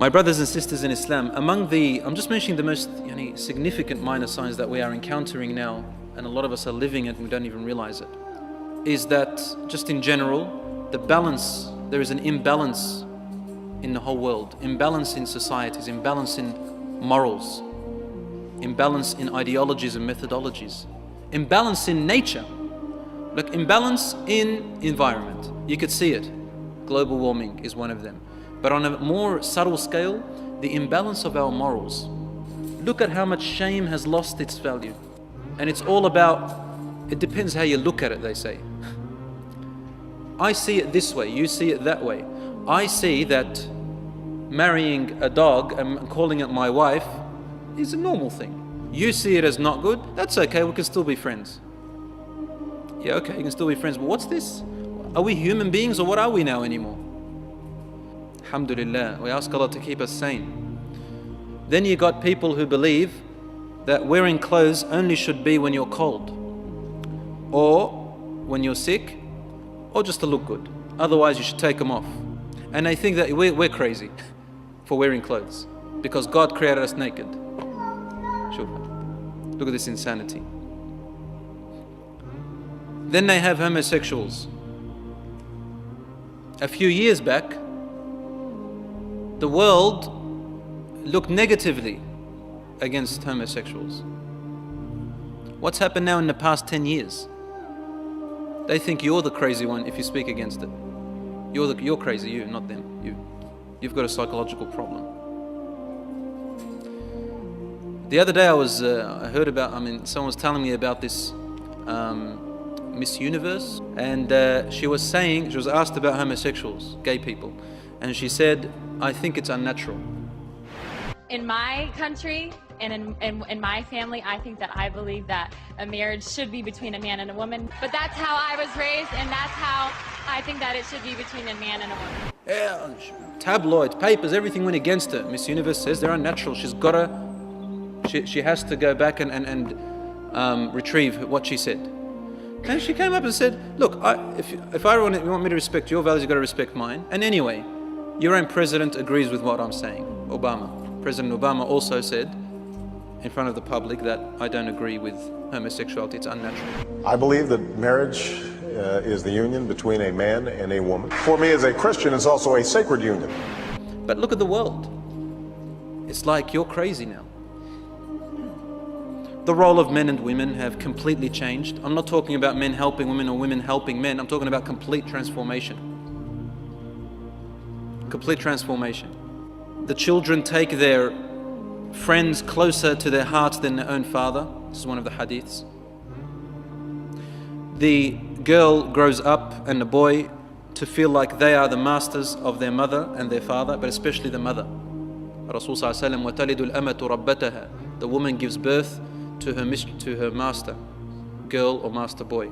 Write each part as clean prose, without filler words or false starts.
My brothers and sisters in Islam, I'm just mentioning the most significant minor signs that we are encountering now, and a lot of us are living it and we don't even realize it, is that just in general, there is an imbalance in the whole world, imbalance in societies, imbalance in morals, imbalance in ideologies and methodologies, imbalance in nature, like imbalance in environment. You could see it. Global warming is one of them. But on a more subtle scale, the imbalance of our morals. Look at how much shame has lost its value. And it's all about, it depends how you look at it, they say. I see it this way, you see it that way. I see that marrying a dog and calling it my wife is a normal thing. You see it as not good, that's okay, we can still be friends. Yeah, okay, you can still be friends, but what's this? Are we human beings or what are we now anymore? Alhamdulillah, we ask Allah to keep us sane. Then you got people who believe that wearing clothes only should be when you're cold, or when you're sick, or just to look good. Otherwise you should take them off. And they think that we're crazy for wearing clothes, because God created us naked. Look at this insanity. Then they have homosexuals. A few years back, the world looked negatively against homosexuals. What's happened now in the past 10 years? They think you're the crazy one if you speak against it. You're crazy, you, not them, you. You've got a psychological problem. The other day I heard about, someone was telling me about this Miss Universe, and she was asked about homosexuals, gay people, and she said, I think it's unnatural. In my country and in my family, I believe that a marriage should be between a man and a woman. But that's how I was raised, and that's how I think that it should be between a man and a woman. Yeah, tabloids, papers, everything went against her. Miss Universe says they're unnatural. She has to go back and retrieve what she said. And she came up and said, look, if you want me to respect your values, you've got to respect mine. And anyway, your own president agrees with what I'm saying, Obama. President Obama also said in front of the public that I don't agree with homosexuality, it's unnatural. I believe that marriage is the union between a man and a woman. For me as a Christian, it's also a sacred union. But look at the world. It's like you're crazy now. The role of men and women have completely changed. I'm not talking about men helping women or women helping men. I'm talking about complete transformation. Complete transformation. The children take their friends closer to their hearts than their own father. This is one of the hadiths. The girl grows up and the boy to feel like they are the masters of their mother and their father, but especially the mother. Rasul sallallahu alaihi wasallam, وَتَلِدُ الْأَمَةُ رَبَّتَهَا. The woman gives birth to her master, girl or master boy.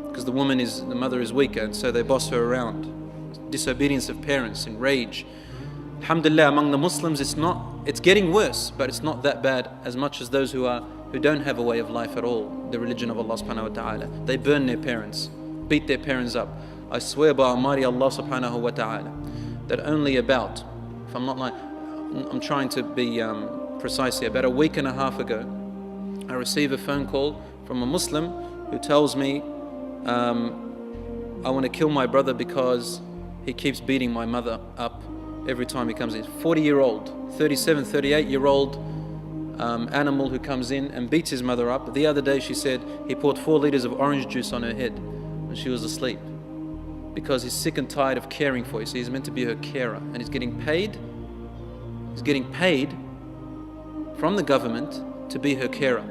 Because the mother is weaker, and so they boss her around. Disobedience of parents, enrage. Alhamdulillah, among the Muslims it's getting worse, but it's not that bad as much as those who don't have a way of life at all, the religion of Allah subhanahu wa ta'ala. They burn their parents, beat their parents up. I swear by Almighty Allah subhanahu wa ta'ala that only about, if I'm not lying, I'm trying to be precise here, about a week and a half ago, I received a phone call from a Muslim who tells me, I want to kill my brother because he keeps beating my mother up every time he comes in. 40-year-old, 37, 38-year-old animal who comes in and beats his mother up. The other day she said he poured 4 liters of orange juice on her head when she was asleep because he's sick and tired of caring for her. So he's meant to be her carer, and he's getting paid from the government to be her carer.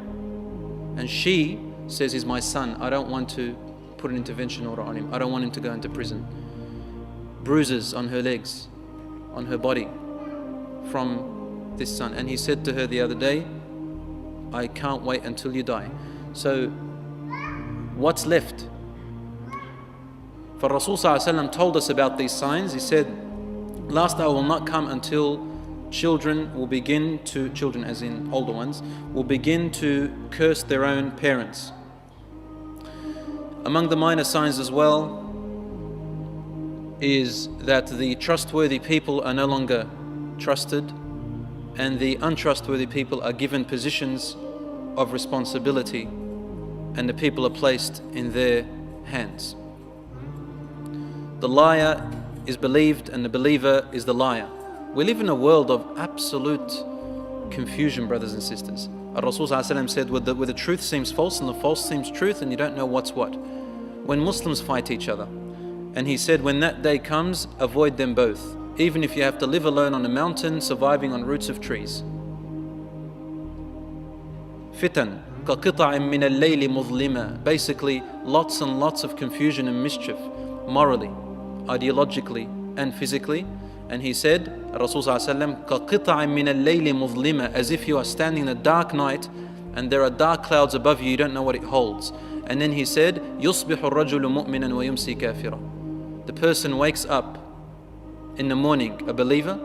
And she says, he's my son, I don't want to put an intervention order on him. I don't want him to go into prison. Bruises on her legs, on her body from this son. And he said to her the other day, I can't wait until you die. So what's left? For Rasul sallallahu alaihi wasallam told us about these signs. He said, last hour will not come until children as in older ones, will begin to curse their own parents. Among the minor signs as well is that the trustworthy people are no longer trusted, and the untrustworthy people are given positions of responsibility, and the people are placed in their hands. The liar is believed and the believer is the liar. We live in a world of absolute confusion, brothers and sisters. Rasul said, where the truth seems false and the false seems truth, and you don't know what's what. When Muslims fight each other, and he said, when that day comes, avoid them both, even if you have to live alone on a mountain, surviving on roots of trees. Fitan كَقِطَعٍ مِّنَ اللَّيْلِ مُظْلِمًا. Basically, lots and lots of confusion and mischief, morally, ideologically, and physically. And he said, Rasul ﷺ, كَقِطَعٍ مِّنَ اللَّيْلِ مُظْلِمًا, as if you are standing in a dark night and there are dark clouds above you, you don't know what it holds. And then he said, يُصْبِحُ الرَّجُلُ مُؤْمِنًا وَيُمْسِي كَافِرًا. The person wakes up in the morning a believer,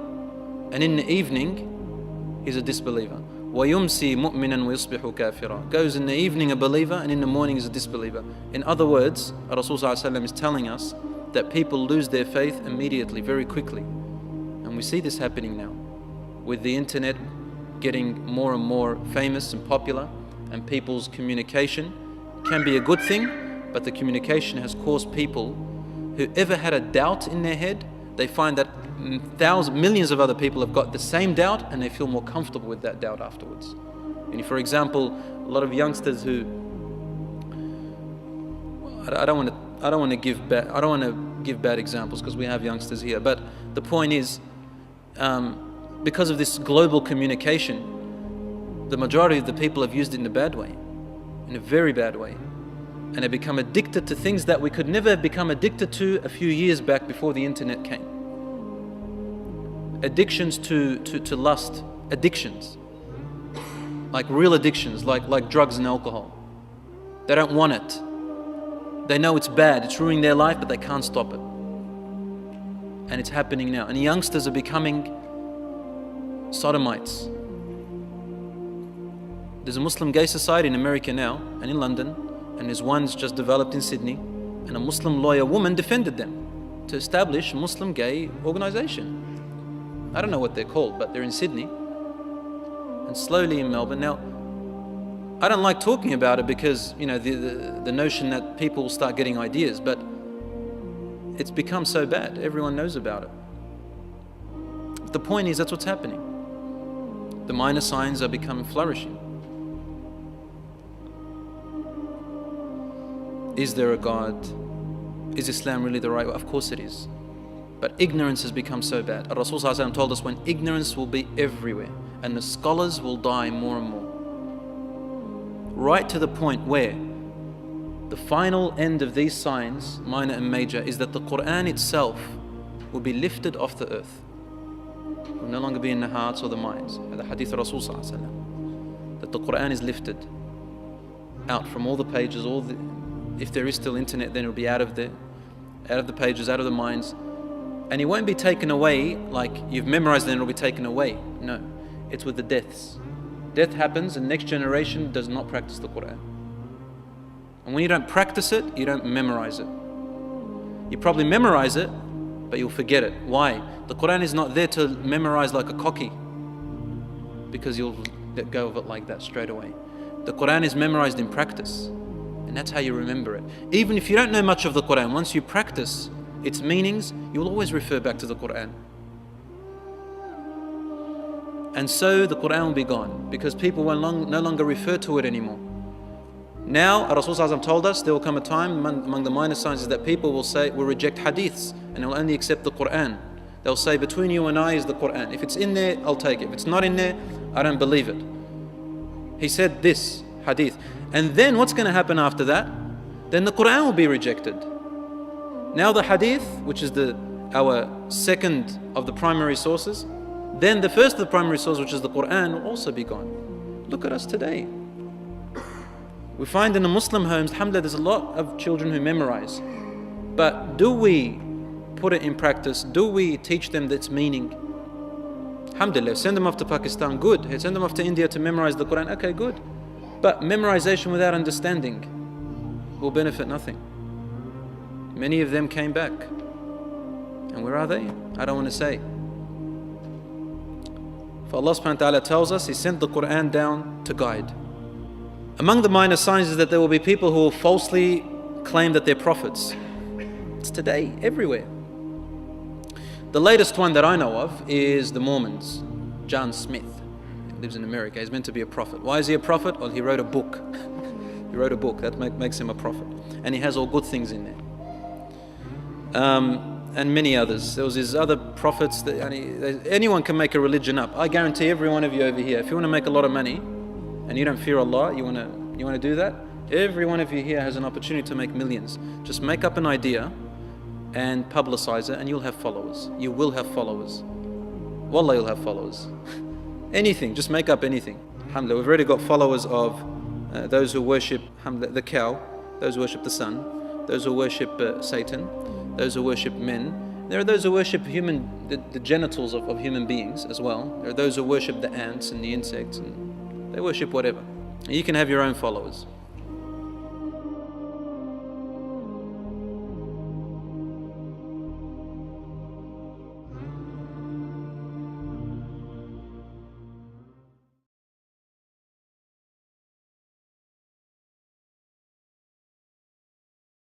and in the evening he's a disbeliever. وَيُمْسِي مُؤْمِنًا وَيُصْبِحُ كَافِرًا. Goes in the evening a believer, and in the morning is a disbeliever. In other words, Rasul ﷺ is telling us that people lose their faith immediately, very quickly. And we see this happening now, with the internet getting more and more famous and popular, and people's communication can be a good thing, but the communication has caused people who ever had a doubt in their head, they find that millions of other people have got the same doubt, and they feel more comfortable with that doubt afterwards. And for example, a lot of youngsters who, I don't want to give bad examples because we have youngsters here, but the point is, because of this global communication, the majority of the people have used it in a bad way, in a very bad way, and have become addicted to things that we could never have become addicted to a few years back before the internet came. Addictions to lust, addictions, like real addictions, like drugs and alcohol. They don't want it. They know it's bad, it's ruining their life, but they can't stop it. And it's happening now. And youngsters are becoming sodomites. There's a Muslim gay society in America now, and in London, and there's one's just developed in Sydney, and a Muslim lawyer woman defended them to establish a Muslim gay organization. I don't know what they're called, but they're in Sydney and slowly in Melbourne. Now, I don't like talking about it because, you know, the notion that people will start getting ideas, but it's become so bad. Everyone knows about it. The point is, that's what's happening. The minor signs are becoming flourishing. Is there a God? Is Islam really the right way? Of course it is. But ignorance has become so bad. Rasul ﷺ told us when ignorance will be everywhere and the scholars will die more and more. Right to the point where the final end of these signs, minor and major, is that the Quran itself will be lifted off the earth. It will no longer be in the hearts or the minds. The hadith of Rasul ﷺ, that the Quran is lifted out from all the pages, if there is still internet, then it will be out of the pages, out of the minds. And it won't be taken away like you've memorized it and it will be taken away. No, it's with the deaths. Death happens and the next generation does not practice the Quran. And when you don't practice it, you don't memorize it. You probably memorize it, but you'll forget it. Why? The Quran is not there to memorize like a cocky, because you'll let go of it like that straight away. The Quran is memorized in practice, and that's how you remember it. Even if you don't know much of the Quran, once you practice its meanings, you will always refer back to the Quran. And so the Quran will be gone, because people will no longer refer to it anymore. Now, Rasul ﷺ told us there will come a time among the minor signs is that people will reject hadiths and they will only accept the Quran. They'll say, between you and I is the Quran. If it's in there, I'll take it. If it's not in there, I don't believe it. He said this hadith. And then what's going to happen after that? Then the Quran will be rejected. Now the hadith, which is our second of the primary sources, then the first of the primary sources, which is the Quran, will also be gone. Look at us today. We find in the Muslim homes, alhamdulillah, there's a lot of children who memorize. But do we put it in practice? Do we teach them its meaning? Alhamdulillah, send them off to Pakistan, good. Send them off to India to memorize the Quran, okay, good. But memorization without understanding will benefit nothing. Many of them came back. And where are they? I don't want to say. But Allah subhanahu wa ta'ala tells us He sent the Quran down to guide. Among the minor signs is that there will be people who will falsely claim that they're prophets. It's today, everywhere. The latest one that I know of is the Mormons. John Smith, he lives in America. He's meant to be a prophet. Why is he a prophet? Well, he wrote a book. He wrote a book, that makes him a prophet. And he has all good things in there. And many others. There was these other prophets that anyone can make a religion up. I guarantee every one of you over here, if you want to make a lot of money and you don't fear Allah, you want to do that, every one of you here has an opportunity to make millions. Just make up an idea and publicize it and you'll have followers. You will have followers. Wallah, you'll have followers. Anything, just make up anything. Alhamdulillah, we've already got followers of those who worship the cow, those who worship the sun, those who worship Satan, those who worship men. There are those who worship the genitals of human beings as well. There are those who worship the ants and the insects, and they worship whatever. You can have your own followers.